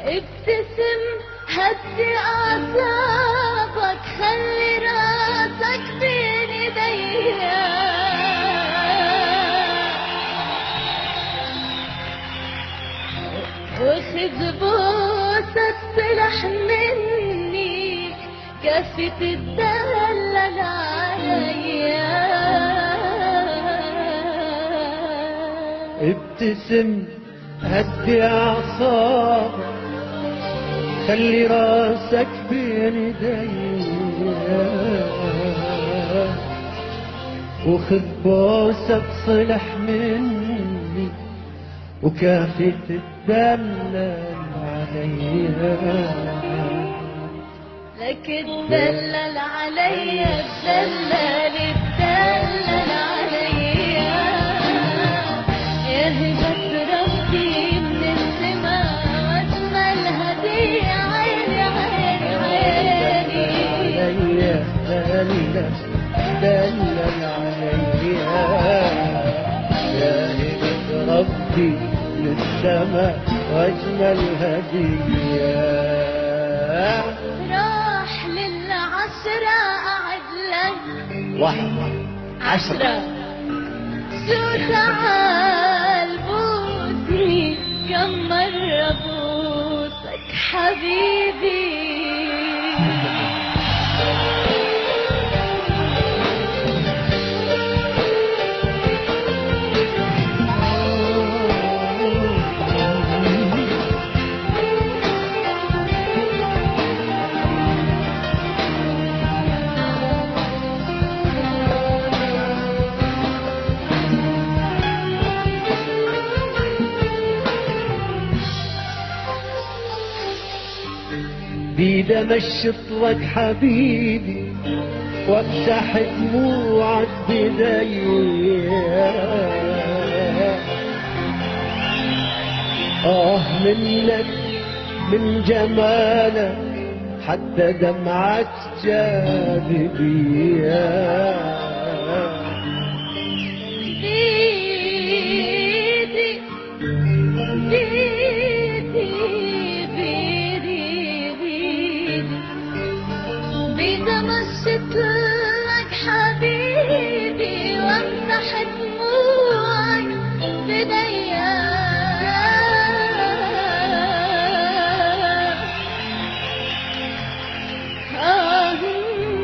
ابتسم هدي اعصابك، خلي راسك بين ايديا، وخذ بوسة صلح مني، كفي تتدلل عليا. ابتسم هدي اعصابك، خلي راسك بين ايديا، وخذ بوسة صلح مني، وكافي تتدلل عليا. لك تدلل عليا، تدلل تدلل عليا، يا هبة ربي من السماء واجمل هدية، عيني عيني عيني عليا، دلل دلل عليا، يا هبة ربي للسماء واجمل هدية. راح للعشرة أعد لك 1 10 شو تعال بوسني، كم مرة بوسك حبيبي. بيد امشط لك حبيبي، وامسح دموعك بيديا. منك من جمالك حتى دمعك جاذبية. مشيت لك حبيبي، وامسح دموعك بديا.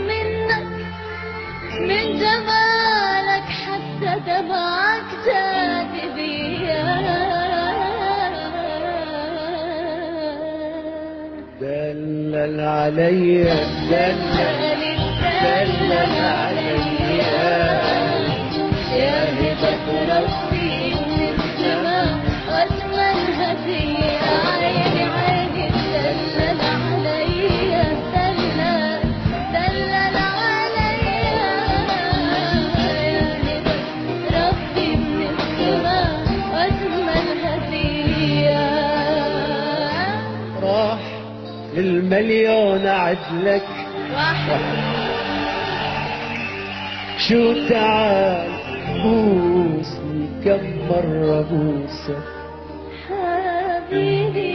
منك من جمالك حتى دمعك جاذبية. دلل عليا دلل عليا، يا هبة ربي من السماء واجمل هدية. عيني عيني دلل عليا، دلل عليا، يا هبة ربي من السماء واجمل هدية. راح للمليون عدلك شو تعال بوسني، كم مرة بوسك حبيبي.